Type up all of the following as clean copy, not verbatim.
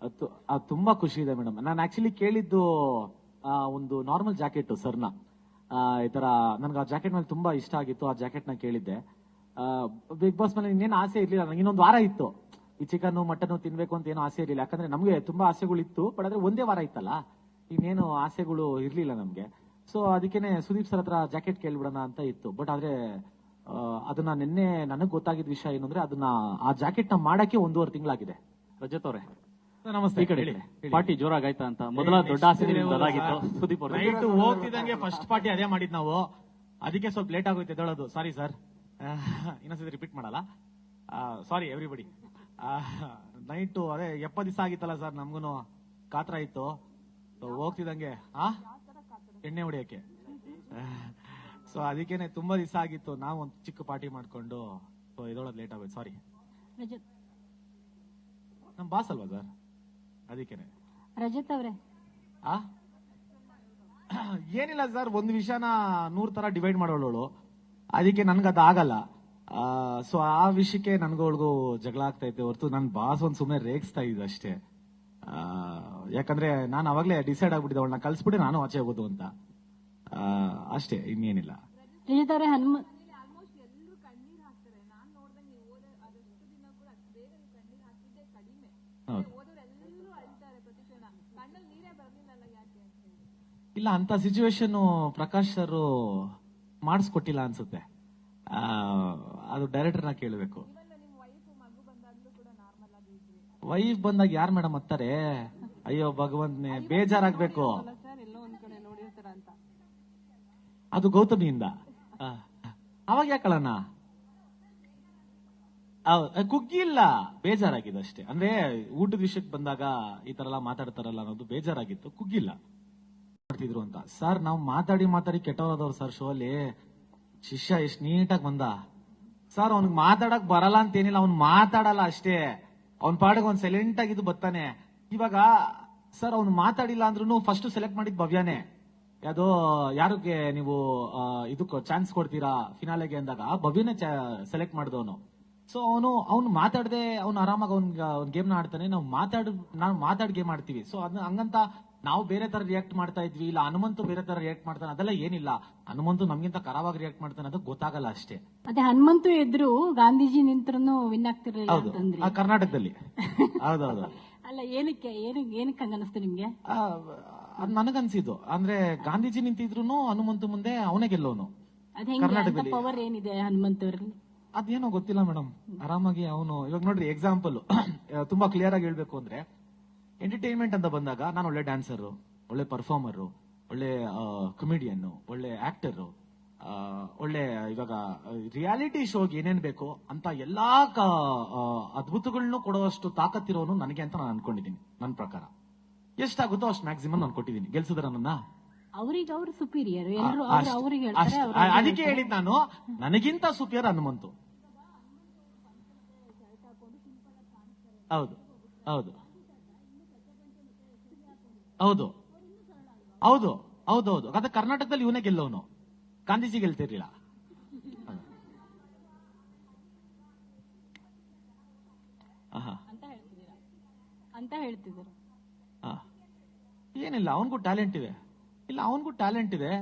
ಅದು ತುಂಬಾ ಖುಷಿ ಇದೆ ಮೇಡಮ್. ನಾನು ಆಕ್ಚುಲಿ ಕೇಳಿದ್ದು ಒಂದು ನಾರ್ಮಲ್ ಜಾಕೆಟ್ ಸರ್ನ. ಈ ತರ ನನ್ಗೆ ಆ ಜಾಕೆಟ್ ಮೇಲೆ ತುಂಬಾ ಇಷ್ಟ ಆಗಿತ್ತು. ಆ ಜಾಕೆಟ್ ನ ಕೇಳಿದ್ದೆ. ಬಿಗ್ ಬಾಸ್ ಮೇಲೆ ಇನ್ನೇನು ಆಸೆ ಇರ್ಲಿಲ್ಲ ನಂಗೆ. ಇನ್ನೊಂದು ವಾರ ಇತ್ತು ಈ ಚಿಕನ್ ಮಟನ್ ತಿನ್ಬೇಕು ಅಂತ ಏನೋ ಆಸೆ ಇರ್ಲಿಲ್ಲ. ಯಾಕಂದ್ರೆ ನಮ್ಗೆ ತುಂಬಾ ಆಸೆಗಳು ಇತ್ತು, ಬಟ್ ಆದ್ರೆ ಒಂದೇ ವಾರ ಇತ್ತಲ್ಲ, ಇನ್ನೇನು ಆಸೆಗಳು ಇರ್ಲಿಲ್ಲ ನಮ್ಗೆ. ಸೊ ಅದಕ್ಕೇನೆ ಸುದೀಪ್ ಸರ್ ಹತ್ರ ಜಾಕೆಟ್ ಕೇಳ್ಬಿಡೋಣ ಅಂತ ಇತ್ತು. ಬಟ್ ಆದ್ರೆ ಅದನ್ನ ನಿನ್ನೆ ನನಗ್ ಗೊತ್ತಾಗಿದ್ದ ವಿಷಯ ಏನಂದ್ರೆ ಅದನ್ನ ಆ ಜಾಕೆಟ್ ನ ಮಾಡಕ್ಕೆ 1.5 ತಿಂಗಳಾಗಿದೆ. ರಜತ್ ಅವರೇ, ನಮಸ್ತೆ. ಈ ಕಡೆ ಪಾರ್ಟಿ ಜೋರಾಗಾಯ್ತಾ ಅಂತ ಮೊದಲ ದೊಡ್ಡ ಆಸೆ ಅದಾಗಿತ್ತು. ಸುದೀಪ್ ಅವರು ನೈಟ್ ಹೋಗ್ತಿದಂಗೆ ಫಸ್ಟ್ ಪಾರ್ಟಿ ಅದೇ ಮಾಡಿದ್ ನಾವು. ಅದಕ್ಕೆ ಸ್ವಲ್ಪ ಲೇಟ್ ಆಗೋಯ್ತು ಎದ್ದೇಳೋದು. ಸಾರಿ ಸರ್, ಇನ್ನೊಂದ್ಸತಿ ರಿಪೀಟ್ ಮಾಡಲ್ಲ. ಸಾರಿ ಎವ್ರಿಬಡಿ. ನೈಟು ಅದೇ 70 ದಿವಸ ಆಗಿತ್ತಲ್ಲ ಸರ್, ನಮ್ಗೂನು ಕಾತ್ರ ಇತ್ತು. ಹೋಗ್ತಿದಂಗೆ ಎಣ್ಣೆ ಹೊಡಿಯಕ್ಕೆ. ಸೊ ಅದಕ್ಕೇನೆ ತುಂಬಾ ದಿವಸ ಆಗಿತ್ತು. ನಾವು ಒಂದು ಚಿಕ್ಕ ಪಾರ್ಟಿ ಮಾಡ್ಕೊಂಡು ಇದೊಳದ್ ಲೇಟ್ ಆಗೋಯ್ತು. ಸಾರಿ. ನಮ್ ಬಾಸ್ ಅಲ್ವಾ ಸರ್, ಅದಕ್ಕೇನೆ. ರಜತ್ ಅವ್ರೆ, ಏನಿಲ್ಲ ಸರ್, ಒಂದು ವಿಷಯನ 100 ತರ ಡಿವೈಡ್ ಮಾಡೋಳು. ಅದಕ್ಕೆ ನನ್ಗದ ಆಗಲ್ಲ. ಸೊ ಆ ವಿಷಯಕ್ಕೆ ನನ್ಗೊಳಗೂ ಜಗಳ ಆಗ್ತಾ ಇದ್ದೆ ಹೊರತು ನನ್ ಬಾಸ್ ಒಂದ್ ಸುಮ್ಮನೆ ರೇಗಿಸ್ತಾ ಇದ್ದ ಅಷ್ಟೇ. ಯಾಕಂದ್ರೆ ನಾನು ಅವಾಗ್ಲೇ ಡಿಸೈಡ್ ಆಗ್ಬಿಟ್ಟಿದ್ದೆ, ಅವಳನ್ನ ಕಲ್ಸ್ಬಿಟ್ಟು ನಾನು ಆಚೆ ಹೋಗೋದು ಅಂತ. ಅಷ್ಟೇ, ಇನ್ನೇನಿಲ್ಲ. ರಜತ್ ಅವ್ರೆ, ಇಲ್ಲ, ಅಂತ ಸಿಚುವೇಶನ್ ಪ್ರಕಾಶ್ ಸರ್ ಮಾಡಿಸ್ಕೊಟ್ಟಿಲ್ಲ ಅನ್ಸುತ್ತೆ. ಅದು ಡೈರೆಕ್ಟರ್ನ ಕೇಳಬೇಕು. ವೈಫ್ ಬಂದಾಗ ಯಾರು ಮೇಡಮ್ ಹತ್ತಾರೆ? ಅಯ್ಯೋ ಭಗವಂತನೇ, ಬೇಜಾರಾಗ್ಬೇಕು. ಅದು ಗೌತಮಿಯಿಂದ. ಅವಾಗ ಯಾಕಳಣ್ಣ ಕುಗ್ಗಿಲ್ಲ, ಬೇಜಾರಾಗಿದೆ ಅಷ್ಟೇ. ಅಂದ್ರೆ ಊಟದ ವಿಷಯಕ್ಕೆ ಬಂದಾಗ ಈ ತರ ಎಲ್ಲ ಮಾತಾಡ್ತಾರಲ್ಲ ಅನ್ನೋದು ಬೇಜಾರಾಗಿತ್ತು, ಕುಗ್ಗಿಲ್ಲ. ಮಾಡ್ತಿದ್ರು ಅಂತ ಸರ್. ನಾವು ಮಾತಾಡಿ ಕೆಟ್ಟವರಾದವ್ರು ಸರ್. ಶೋ ಅಲ್ಲಿ ಶಿಷ್ಯ ಎಷ್ಟ್ ನೀಟಾಗಿ ಬಂದ ಸರ್. ಅವ್ನಿಗೆ ಮಾತಾಡಕ್ ಬರಲ್ಲ ಅಂತ ಏನಿಲ್ಲ, ಅವ್ನ್ ಮಾತಾಡಲ್ಲ ಅಷ್ಟೇ. ಅವ್ನ್ ಪಾಡಿಗೆ ಅವ್ನ್ ಸೈಲೆಂಟ್ ಆಗಿದ್ದು ಬರ್ತಾನೆ. ಇವಾಗ ಸರ್ ಅವ್ನು ಮಾತಾಡಿಲ್ಲ ಅಂದ್ರೂ ಫಸ್ಟ್ ಸೆಲೆಕ್ಟ್ ಮಾಡಿದ್ ಭವ್ಯಾನೇ. ಯಾರಿಗೆ ನೀವು ಇದಕ್ಕೆ ಚಾನ್ಸ್ ಕೊಡ್ತೀರಾ ಫಿನಾಲೆಗೆ ಅಂದಾಗ ಭವ್ಯನೇ ಸೆಲೆಕ್ಟ್ ಮಾಡಿದವನು. ಸೊ ಅವ್ನು ಮಾತಾಡದೆ ಅವ್ನು ಆರಾಮಾಗಿ ಅವ್ನ್ ಗೇಮ್ ನ ಆಡ್ತಾನೆ. ನಾವು ಮಾತಾಡ್ ಗೇಮ್ ಆಡ್ತೀವಿ. ಸೊ ಅದನ್ನ ಹಂಗಂತ ನಾವು ಬೇರೆ ತರ ರಿಯಾಕ್ಟ್ ಮಾಡ್ತಾ ಇದ್ವಿ, ಇಲ್ಲ ಹನುಮಂತು ಬೇರೆ ತರ ರಿಯಾಕ್ಟ್ ಮಾಡ್ತಾನೆ, ಅದೆಲ್ಲ ಏನಿಲ್ಲ. ಹನುಮಂತು ನಮ್ಗಿಂತ ಕರಾವಾಗಿ ರಿಯಾಕ್ಟ್ ಮಾಡ್ತಾನೆ, ಅದು ಗೊತ್ತಾಗಲ್ಲ ಅಷ್ಟೇ. ಅದೇ ಹನುಮಂತು ಎದ್ರು ಗಾಂಧೀಜಿ ನಿಂತ್ರು ವಿನ್ ಆಗ್ತಿರ್ಲಿಲ್ಲ ಹೌದು, ಕರ್ನಾಟಕದಲ್ಲಿ. ಹೌದೌದು. ಅಲ್ಲ, ಏನಕ್ಕೆ ಹಂಗನಿಸ್ತು ನಿಮ್ಗೆ? ಅದ್ ನನಗನ್ಸಿದ್ದು ಅಂದ್ರೆ ಗಾಂಧೀಜಿ ನಿಂತಿದ್ರು ಹನುಮಂತು ಮುಂದೆ ಅವನೇ ಗೆಲ್ಲೋನು. ಕರ್ನಾಟಕದಲ್ಲಿ ಪವರ್ ಏನಿದೆ ಹನುಮಂತವ್ರಲ್ಲಿ? ಅದೇನೋ ಗೊತ್ತಿಲ್ಲ ಮೇಡಮ್. ಆರಾಮಾಗಿ ಅವನು ಇವಾಗ ನೋಡ್ರಿ, ಎಕ್ಸಾಂಪಲ್ ತುಂಬಾ ಕ್ಲಿಯರ್ ಆಗಿ ಹೇಳ್ಬೇಕು ಅಂದ್ರೆ, ಎಂಟರ್ಟೈನ್ಮೆಂಟ್ ಅಂತ ಬಂದಾಗ ನಾನು ಒಳ್ಳೆ ಡ್ಯಾನ್ಸರ್, ಒಳ್ಳೆ ಪರ್ಫಾರ್ಮರ್, ಒಳ್ಳೆ ಕಮಿಡಿಯನ್, ಒಳ್ಳೆ ಆಕ್ಟರ್, ಒಳ್ಳೆ ಇವಾಗ ರಿಯಾಲಿಟಿ ಶೋಗೆ ಏನೇನ್ ಬೇಕು ಅಂತ ಎಲ್ಲಾ ಅದ್ಭುತಗಳನ್ನೂ ಕೊಡುವಷ್ಟು ತಾಕತ್ತಿರೋನು ನನಗೆ ಅಂತ ನಾನು ಅನ್ಕೊಂಡಿದ್ದೀನಿ. ನನ್ನ ಪ್ರಕಾರ ಎಷ್ಟಾಗುತ್ತೋ ಅಷ್ಟು ಮ್ಯಾಕ್ಸಿಮಮ್ ನಾನು ಕೊಟ್ಟಿದ್ದೀನಿ. ಗೆಲ್ಸಿದ್ರ ನನ್ನ ಅವ್ರಿಗೆ ಅವ್ರು ಸುಪೀರಿಯರ್. ಅದಕ್ಕೆ ಹೇಳಿದ್ ನಾನು, ನನಗಿಂತ ಸುಪೀರಿಯರ್ ಹನುಮಂತು. ಹೌದು ಹೌದು ಹೌದು ಹೌದು ಹೌದು ಹೌದು. ಅದ ಕರ್ನಾಟಕದಲ್ಲಿ ಇವನೇ ಗೆಲ್ಲವನು, ಗಾಂಧೀಜಿ ಗೆಲ್ತಿರ್ಲಿಲ್ಲ. ಅಂತ ಹೇಳ್ತಿದ್ರು. ಏನಿಲ್ಲ, ಅವನಿಗೂ ಟ್ಯಾಲೆಂಟ್ ಇದೆ. ಇಲ್ಲ, ಅವನಿಗೂ ಟ್ಯಾಲೆಂಟ್ ಇದೆ.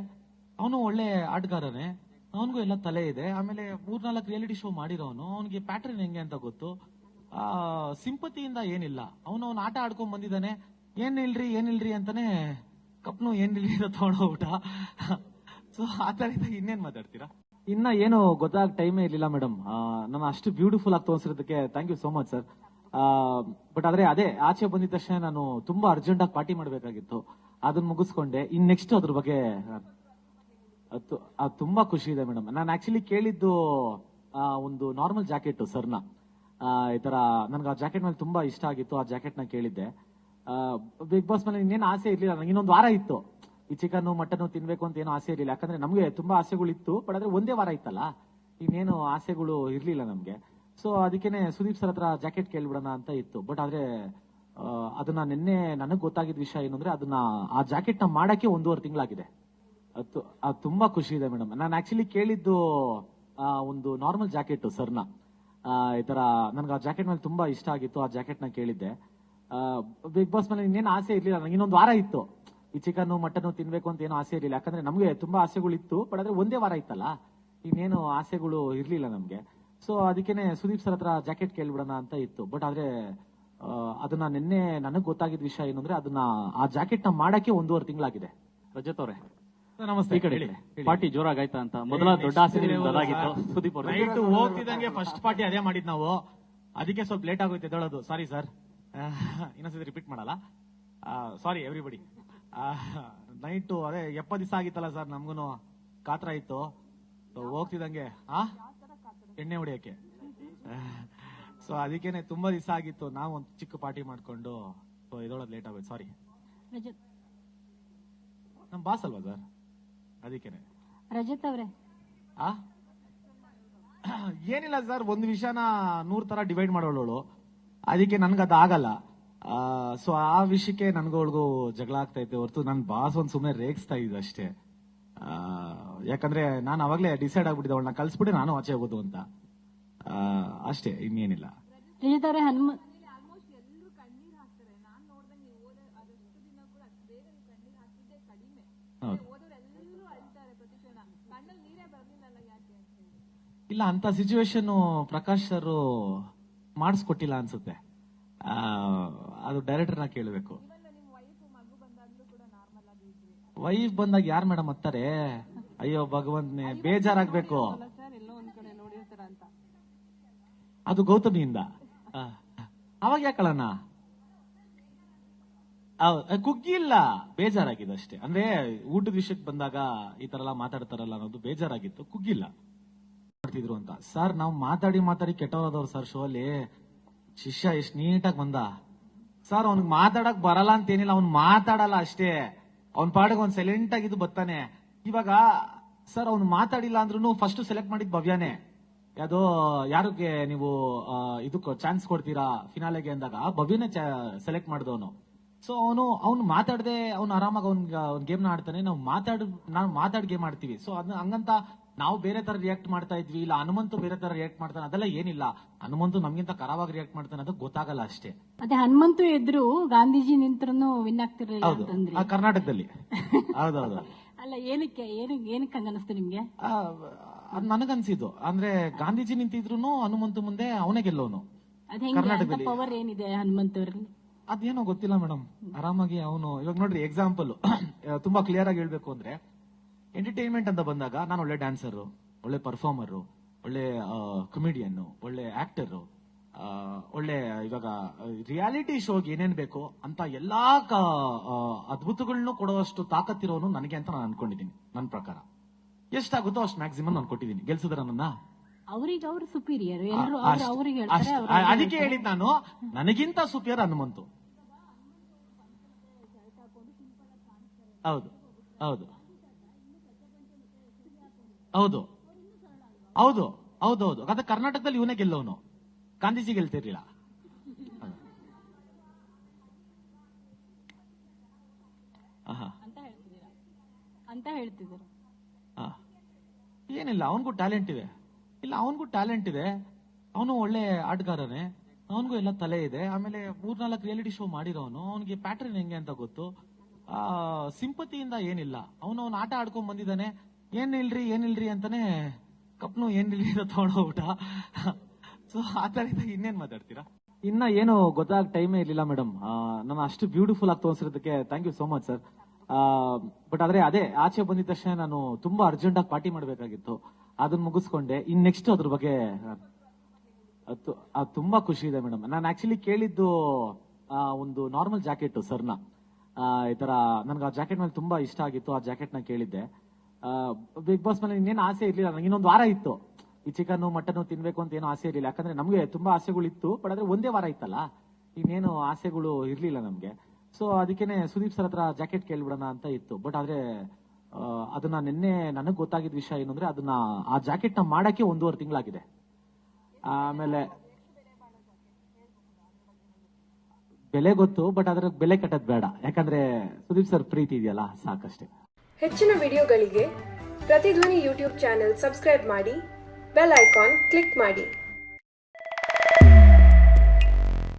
ಅವನು ಒಳ್ಳೆ ಆಟಗಾರನೇ, ಅವನಿಗೂ ಎಲ್ಲ ತಲೆ ಇದೆ. ಆಮೇಲೆ 3-4 ರಿಯಾಲಿಟಿ ಶೋ ಮಾಡಿರೋನು, ಅವನಿಗೆ ಪ್ಯಾಟರ್ನ್ ಹೆಂಗೆ ಅಂತ ಗೊತ್ತು. ಸಿಂಪತಿಯಿಂದ ಏನಿಲ್ಲ, ಅವನು ಆಟ ಆಡ್ಕೊಂಡ್ ಬಂದಿದ್ದಾನೆ. ಏನಿಲ್ರಿ ಅಂತಾನೆ ಕಪ್ನು ಏನಿಲ್ರಿ ಅಂತ ತಗೊಂಡೋಗ್ಬಿಟ್ಟ. ಸೊ ಆತರ ಇನ್ನೇನ್ ಮಾತಾಡ್ತೀರಾ? ಇನ್ನ ಏನು ಗೊತ್ತಾಗ ಟೈಮೇ ಇರ್ಲಿಲ್ಲ ಮೇಡಮ್. ನಾನು ಅಷ್ಟು ಬ್ಯೂಟಿಫುಲ್ ಆಗಿ ತೋರಿಸಿರೋದಕ್ಕೆ thank you so much sir. But ಆದ್ರೆ ಅದೇ ಆಚೆ ಬಂದಿದ ತಕ್ಷಣ ನಾನು ತುಂಬಾ ಅರ್ಜೆಂಟ್ ಆಗಿ ಪಾರ್ಟಿ ಮಾಡ್ಬೇಕಾಗಿತ್ತು, ಅದನ್ನ ಮುಗಿಸ್ಕೊಂಡೆ. ಇನ್ ನೆಕ್ಸ್ಟ್ ಅದ್ರ ಬಗ್ಗೆ ತುಂಬಾ ಖುಷಿ ಇದೆ ಮೇಡಮ್. ನಾನು ಆಕ್ಚುಲಿ ಕೇಳಿದ್ದು ಒಂದು ನಾರ್ಮಲ್ ಜಾಕೆಟ್ ಸರ್ನ. ಈ ತರ ನನ್ಗೆ ಆ ಜಾಕೆಟ್ ಮೇಲೆ ತುಂಬಾ ಇಷ್ಟ ಆಗಿತ್ತು. ಆ ಜಾಕೆಟ್ ನ ಕೇಳಿದ್ದೆ. ಬಿಗ್ ಬಾಸ್ ಮೇಲೆ ಇನ್ನೇನು ಆಸೆ ಇರ್ಲಿಲ್ಲ ನಂಗೆ. ಇನ್ನೊಂದು ವಾರ ಇತ್ತು ಈ ಚಿಕನ್ ಮಟನ್ ತಿನ್ಬೇಕು ಅಂತ ಏನೋ ಆಸೆ ಇರ್ಲಿಲ್ಲ. ಯಾಕಂದ್ರೆ ನಮ್ಗೆ ತುಂಬಾ ಆಸೆಗಳು ಇತ್ತು, ಬಟ್ ಆದ್ರೆ ಒಂದೇ ವಾರ ಇತ್ತಲ್ಲ, ಇನ್ನೇನು ಆಸೆಗಳು ಇರ್ಲಿಲ್ಲ ನಮ್ಗೆ. ಸೊ ಅದಕ್ಕೇನೆ ಸುದೀಪ್ ಸರ್ ಹತ್ರ ಜಾಕೆಟ್ ಕೇಳ್ಬಿಡೋಣ ಅಂತ ಇತ್ತು. ಬಟ್ ಆದ್ರೆ ಅದನ್ನ ನಿನ್ನೆ ನನಗ್ ಗೊತ್ತಾಗಿದ್ದ ವಿಷಯ ಏನಂದ್ರೆ ಅದನ್ನ ಆ ಜಾಕೆಟ್ ನ ಮಾಡಕ್ಕೆ 1.5 ತಿಂಗಳಾಗಿದೆ. ಅದು ತುಂಬಾ ಖುಷಿ ಇದೆ ಮೇಡಮ್. ನಾನು ಆಕ್ಚುಲಿ ಕೇಳಿದ್ದು ಒಂದು ನಾರ್ಮಲ್ ಜಾಕೆಟ್ ಸರ್ನ. ಈ ತರ ನನ್ಗೆ ಆ ಜಾಕೆಟ್ ಮೇಲೆ ತುಂಬಾ ಇಷ್ಟ ಆಗಿತ್ತು. ಆ ಜಾಕೆಟ್ ನ ಕೇಳಿದ್ದೆ. ಬಿಗ್ ಬಾಸ್ ಮೇಲೆ ಇನ್ನೇನು ಆಸೆ ಇರ್ಲಿಲ್ಲ ನಂಗೆ. ಇನ್ನೊಂದು ವಾರ ಇತ್ತು ಈ ಚಿಕನ್ ಮಟನ್ ತಿನ್ಬೇಕು ಅಂತ ಏನೋ ಆಸೆ ಇರ್ಲಿಲ್ಲ, ಯಾಕಂದ್ರೆ ನಮ್ಗೆ ತುಂಬಾ ಆಸೆಗಳು ಇತ್ತು. ಬಟ್ ಆದ್ರೆ ಒಂದೇ ವಾರ ಇತ್ತಲ್ಲ, ಇನ್ನೇನು ಆಸೆಗಳು ಇರ್ಲಿಲ್ಲ ನಮ್ಗೆ. ಸೊ ಅದಕ್ಕೇನೆ ಸುದೀಪ್ ಸರ್ ಹತ್ರ ಜಾಕೆಟ್ ಕೇಳ್ಬಿಡೋಣ ಅಂತ ಇತ್ತು. ಬಟ್ ಆದ್ರೆ ಅದನ್ನ ನಿನ್ನೆ ನನಗ್ ಗೊತ್ತಾಗಿದ್ದ ವಿಷಯ ಏನಂದ್ರೆ ಅದನ್ನ ಆ ಜಾಕೆಟ್ ನ ಮಾಡಕ್ಕೆ 1.5 ತಿಂಗಳಾಗಿದೆ. ರಜತ್ ಅವರೇ, ನಮಸ್ತೆ. ಈ ಕಡೆ ಪಾರ್ಟಿ ಜೋರಾಗಾಯ್ತಾ ಅಂತ ಮೊದಲ ದೊಡ್ಡ ಆಸೆ ನಿಮ್ದು ಅದಾಗಿತ್ತು. ಸುದೀಪ್ ಅವ್ರೆ, ನೈಟ್ ಹೋಗ್ತಿದಂಗೆ ಫಸ್ಟ್ ಪಾರ್ಟಿ ಅದೇ ಮಾಡಿದ್ ನಾವು. ಅದಕ್ಕೆ ಸ್ವಲ್ಪ ಲೇಟ್ ಆಗೋಯ್ತು ಎದ್ದೇಳೋದು. ಸಾರಿ ಸರ್, ಇನ್ನೊಂದ್ಸತಿ ರಿಪೀಟ್ ಮಾಡಲ್ಲ. ಸಾರಿ ಎವ್ರಿಬಡಿ. ನೈಟು ಅದೇ 70 ದಿವಸ ಆಗಿತ್ತಲ್ಲ ಸರ್, ನಮ್ಗೂನು ಕಾತ್ರ ಇತ್ತು. ಹೋಗ್ತಿದಂಗೆ ಎಣ್ಣೆ ಹೊಡಿಯಕ್ಕೆ. ಸೊ ಅದಕ್ಕೇನೆ ತುಂಬಾ ದಿವಸ ಆಗಿತ್ತು. ನಾವು ಒಂದು ಚಿಕ್ಕ ಪಾರ್ಟಿ ಮಾಡ್ಕೊಂಡು ಇದೊಳಗೆ ಲೇಟ್ ಆಗೋಯ್ತು. ಸಾರಿ. ರಜತ್ ನಮ್ ಬಾಸ್ ಅಲ್ವಾ ಸರ್, ಅದಕ್ಕೇನೆ. ರಜತ್ ಅವ್ರೆ, ಏನಿಲ್ಲ ಸರ್, ಒಂದು ವಿಷಯನ 100 ತರ ಡಿವೈಡ್ ಮಾಡೋಳು. ಅದಕ್ಕೆ ನನ್ಗದು ಆಗಲ್ಲ. ಸೊ ಆ ವಿಷಯಕ್ಕೆ ನನ್ಗೊಳ್ಗೂ ಜಗಳ ಆಗ್ತಾ ಇತ್ತು ಹೊರತು ನನ್ ಬಾಸ್ ಒಂದ್ ಸುಮ್ಮನೆ ರೇಗಿಸ್ತಾ ಇದ್ದ ಅಷ್ಟೇ. ಯಾಕಂದ್ರೆ ನಾನು ಅವಾಗ್ಲೇ ಡಿಸೈಡ್ ಆಗ್ಬಿಟ್ಟಿದ್ದೆ ಅವಳನ್ನ ಕಳ್ಸ್ಬಿಟ್ಟು ನಾನು ಆಚೆ ಹೋಗೋದು ಅಂತ. ಅಷ್ಟೇ, ಇನ್ನೇನಿಲ್ಲ. ರಜತ್ ಅವ್ರೆ, ಇಲ್ಲ, ಅಂತ ಸಿಚುವೇಶನ್ ಪ್ರಕಾಶ್ ಸರ್ ಮಾಡಿಸ್ಕೊಟ್ಟಿಲ್ಲ ಅನ್ಸುತ್ತೆ. ಅದು ಡೈರೆಕ್ಟರ್ನ ಕೇಳಬೇಕು. ವೈಫ್ ಬಂದಾಗ ಯಾರು ಮೇಡಮ್ ಹತ್ತಾರೆ? ಅಯ್ಯೋ ಭಗವಂತನೇ, ಬೇಜಾರಾಗ್ಬೇಕು. ಅದು ಗೌತಮಿಯಿಂದ. ಅವಾಗ ಯಾಕಳಣ್ಣ ಕುಗ್ಗಿಲ್ಲ, ಬೇಜಾರಾಗಿದೆ ಅಷ್ಟೇ. ಅಂದ್ರೆ ಊಟದ ವಿಷಯಕ್ಕೆ ಬಂದಾಗ ಈ ತರ ಎಲ್ಲ ಮಾತಾಡ್ತಾರಲ್ಲ ಅನ್ನೋದು ಬೇಜಾರಾಗಿತ್ತು, ಕುಗ್ಗಿಲ್ಲ. ಮಾಡ್ತಿದ್ರು ಅಂತ. ಸರ್ ನಾವು ಮಾತಾಡಿ ಮಾತಾಡಿ ಕೆಟ್ಟವರಾದವ್ರು ಸರ್. ಶೋ ಅಲ್ಲಿ ಶಿಷ್ಯ ಎಷ್ಟ್ ನೀಟಾಗಿ ಬಂದ ಸರ್. ಅವ್ನಿಗೆ ಮಾತಾಡಕ್ ಬರಲ್ಲ ಅಂತೇನಿಲ್ಲ, ಅವ್ನ್ ಮಾತಾಡಲ್ಲ ಅಷ್ಟೇ. ಅವ್ನ್ ಪಾಡಿಗೆ ಅವ್ನ್ ಸೈಲೆಂಟ್ ಆಗಿದ್ದು ಬರ್ತಾನೆ. ಇವಾಗ ಸರ್ ಅವ್ನು ಮಾತಾಡಿಲ್ಲ ಅಂದ್ರೂ ಫಸ್ಟ್ ಸೆಲೆಕ್ಟ್ ಮಾಡಿದ್ ಭವ್ಯಾನೇ. ಯಾವ್ದೋ ಯಾರಿಗೆ ನೀವು ಇದಕ್ಕೆ ಚಾನ್ಸ್ ಕೊಡ್ತೀರಾ ಫಿನಾಲೆಗೆ ಅಂದಾಗ ಭವ್ಯನೇ ಸೆಲೆಕ್ಟ್ ಮಾಡಿದವನು. ಸೊ ಅವ್ನು ಮಾತಾಡದೆ ಅವ್ನು ಆರಾಮಾಗಿ ಅವ್ನ್ ಗೇಮ್ ನ ಆಡ್ತಾನೆ. ನಾವು ಮಾತಾಡ್ ಗೇಮ್ ಆಡ್ತೀವಿ. ಸೊ ಅದನ್ನ ಹಂಗಂತ ನಾವು ಬೇರೆ ತರ ರಿಯಾಕ್ಟ್ ಮಾಡ್ತಾ ಇದ್ವಿ, ಇಲ್ಲ ಹನುಮಂತು ಬೇರೆ ತರ ರಿಯಾಕ್ಟ್ ಮಾಡ್ತಾನೆ, ಅದೆಲ್ಲ ಏನಿಲ್ಲ. ಹನುಮಂತು ನಮ್ಗಿಂತ ಕರಾವಾಗಿ ರಿಯಾಕ್ಟ್ ಮಾಡ್ತಾನೆ, ಅದು ಗೊತ್ತಾಗಲ್ಲ ಅಷ್ಟೇ. ಅದೇ ಹನುಮಂತು ಎದ್ರು ಗಾಂಧೀಜಿ ನಿಂತ್ರು ವಿನ್ ಆಗ್ತಿರ್ಲಿಲ್ಲ ಹೌದು, ಅಂತಂದ್ರಿ. ಕರ್ನಾಟಕದಲ್ಲಿ. ಹೌದೌದು. ಅಲ್ಲ, ಏನಕ್ಕೆ ಹಂಗ ಅನಿಸ್ತು ನಿಮ್ಗೆ? ಅದ್ ನನಗನ್ಸಿದ್ದು ಅಂದ್ರೆ ಗಾಂಧೀಜಿ ನಿಂತಿದ್ರು ಹನುಮಂತು ಮುಂದೆ ಅವನೇ ಗೆಲ್ಲೋನು. ಅದ್ ಹೆಂಗೆ ಪವರ್ ಏನಿದೆ ಹನುಮಂತವ್ರಲ್ಲಿ? ಅದೇನೋ ಗೊತ್ತಿಲ್ಲ ಮೇಡಮ್, ಆರಾಮಾಗಿ ಅವನು. ಇವಾಗ ನೋಡ್ರಿ ಎಕ್ಸಾಂಪಲ್ ತುಂಬಾ ಕ್ಲಿಯರ್ ಆಗಿ ಹೇಳ್ಬೇಕು ಅಂದ್ರೆ, ಎಂಟರ್ಟೈನ್ಮೆಂಟ್ ಅಂತ ಬಂದಾಗ ನಾನು ಒಳ್ಳೆ ಡ್ಯಾನ್ಸರ್, ಒಳ್ಳೆ ಪರ್ಫಾರ್ಮರ್, ಒಳ್ಳೆ ಕಮಿಡಿಯನ್, ಒಳ್ಳೆ ಆಕ್ಟರ್, ಒಳ್ಳೆ ಇವಾಗ ರಿಯಾಲಿಟಿ ಶೋಗೆ ಏನೇನ್ ಬೇಕು ಅಂತ ಎಲ್ಲಾ ಅದ್ಭುತಗಳನ್ನೂ ಕೊಡುವಷ್ಟು ತಾಕತ್ತಿರೋನು ನನಗೆ ಅಂತ ನಾನು ಅನ್ಕೊಂಡಿದ್ದೀನಿ. ನನ್ನ ಪ್ರಕಾರ ಎಷ್ಟಾಗುತ್ತೋ ಅಷ್ಟು ಮ್ಯಾಕ್ಸಿಮಮ್ ನಾನು ಕೊಟ್ಟಿದ್ದೀನಿ. ಗೆಲ್ಸಿದ್ರ ನನ್ನ ಅವ್ರಿಗೆ ಅವ್ರು ಸುಪೀರಿಯರ್, ಎಲ್ಲರೂ ಅವ್ರಿಗೆ ಅದಕ್ಕೆ ಹೇಳಿದ್ ನಾನು, ನನಗಿಂತ ಸುಪೀರಿಯರ್ ಹನುಮಂತು. ಹೌದು ಹೌದು ಹೌದು ಹೌದು ಹೌದು ಹೌದು. ಅದ ಕರ್ನಾಟಕದಲ್ಲಿ ಇವನೇ ಗೆಲ್ಲವನು, ಗಾಂಧೀಜಿ ಗೆಲ್ತಿರ್ಲಿಲ್ಲ. ಅಂತ ಹೇಳ್ತಿದ್ರು. ಏನಿಲ್ಲ, ಅವನಿಗೂ ಟ್ಯಾಲೆಂಟ್ ಇದೆ. ಇಲ್ಲ, ಅವನಿಗೂ ಟ್ಯಾಲೆಂಟ್ ಇದೆ. ಅವನು ಒಳ್ಳೆ ಆಟಗಾರನೇ, ಅವನಿಗೂ ಎಲ್ಲ ತಲೆ ಇದೆ. ಆಮೇಲೆ 3-4 ರಿಯಾಲಿಟಿ ಶೋ ಮಾಡಿರೋನು, ಅವನಿಗೆ ಪ್ಯಾಟರ್ನ್ ಹೆಂಗೆ ಅಂತ ಗೊತ್ತು. ಸಿಂಪತಿಯಿಂದ ಏನಿಲ್ಲ, ಅವನು ಆಟ ಆಡ್ಕೊಂಡ್ ಬಂದಿದ್ದಾನೆ. ಏನಿಲ್ರಿ ಅಂತಾನೆ ಕಪ್ನು ಏನಿಲ್ರಿ ಅಂತ ತಗೊಂಡೋಗ್ಬಿಟ್ಟ. ಸೊ ಆ ತರ ಇನ್ನೇನ್ ಮಾತಾಡ್ತೀರಾ? ಇನ್ನ ಏನು ಗೊತ್ತಾಗ ಟೈಮೇ ಇರ್ಲಿಲ್ಲ ಮೇಡಮ್. ನಾನು ಅಷ್ಟು ಬ್ಯೂಟಿಫುಲ್ ಆಗಿ ತೋರಿಸಿರೋದಕ್ಕೆ thank you so much sir. But ಆದ್ರೆ ಅದೇ ಆಚೆ ಬಂದಿದ ತಕ್ಷಣ ನಾನು ತುಂಬಾ ಅರ್ಜೆಂಟ್ ಆಗಿ ಪಾರ್ಟಿ ಮಾಡ್ಬೇಕಾಗಿತ್ತು, ಅದನ್ನ ಮುಗಿಸ್ಕೊಂಡೆ. ಇನ್ ನೆಕ್ಸ್ಟ್ ಅದ್ರ ಬಗ್ಗೆ ತುಂಬಾ ಖುಷಿ ಇದೆ ಮೇಡಮ್. ನಾನು ಆಕ್ಚುಲಿ ಕೇಳಿದ್ದು ಒಂದು ನಾರ್ಮಲ್ ಜಾಕೆಟ್ ಸರ್ನ. ಈ ತರ ನನ್ಗೆ ಆ ಜಾಕೆಟ್ ಮೇಲೆ ತುಂಬಾ ಇಷ್ಟ ಆಗಿತ್ತು, ಆ ಜಾಕೆಟ್ ನ ಕೇಳಿದ್ದೆ. ಬಿಗ್ ಬಾಸ್ ಮೇಲೆ ಇನ್ನೇನು ಆಸೆ ಇರ್ಲಿಲ್ಲ ನಂಗೆ. ಇನ್ನೊಂದು ವಾರ ಇತ್ತು ಈ ಚಿಕನ್ ಮಟನ್ ತಿನ್ಬೇಕು ಅಂತ ಏನೋ ಆಸೆ ಇರ್ಲಿಲ್ಲ, ಯಾಕಂದ್ರೆ ನಮ್ಗೆ ತುಂಬಾ ಆಸೆಗಳು ಇತ್ತು. ಬಟ್ ಆದ್ರೆ ಒಂದೇ ವಾರ ಇತ್ತಲ್ಲ, ಇನ್ನೇನು ಆಸೆಗಳು ಇರ್ಲಿಲ್ಲ ನಮ್ಗೆ. ಸೊ ಅದಕ್ಕೇನೆ ಸುದೀಪ್ ಸರ್ ಹತ್ರ ಜಾಕೆಟ್ ಕೇಳ್ಬಿಡೋಣ ಅಂತ ಇತ್ತು. ಬಟ್ ಆದ್ರೆ ಅದನ್ನ ನಿನ್ನೆ ನನಗ್ ಗೊತ್ತಾಗಿದ್ದ ವಿಷಯ ಏನಂದ್ರೆ ಅದನ್ನ ಆ ಜಾಕೆಟ್ ನ ಮಾಡಕ್ಕೆ 1.5 ತಿಂಗಳಾಗಿದೆ. ಆಮೇಲೆ ಬೆಲೆ ಗೊತ್ತು, ಬಟ್ ಅದ್ರ ಬೆಲೆ ಕಟ್ಟದ್ ಬೇಡ, ಯಾಕಂದ್ರೆ ಸುದೀಪ್ ಸರ್ ಪ್ರೀತಿ ಇದೆಯಲ್ಲ, ಸಾಕಷ್ಟೇ. ಹೆಚ್ಚಿನ ವಿಡಿಯೋಗಳಿಗೆ ಪ್ರತಿಧ್ವನಿ ಯೂಟ್ಯೂಬ್ ಚಾನೆಲ್ ಸಬ್ಸ್ಕ್ರೈಬ್ ಮಾಡಿ, ಬೆಲ್ ಐಕಾನ್ ಕ್ಲಿಕ್ ಮಾಡಿ.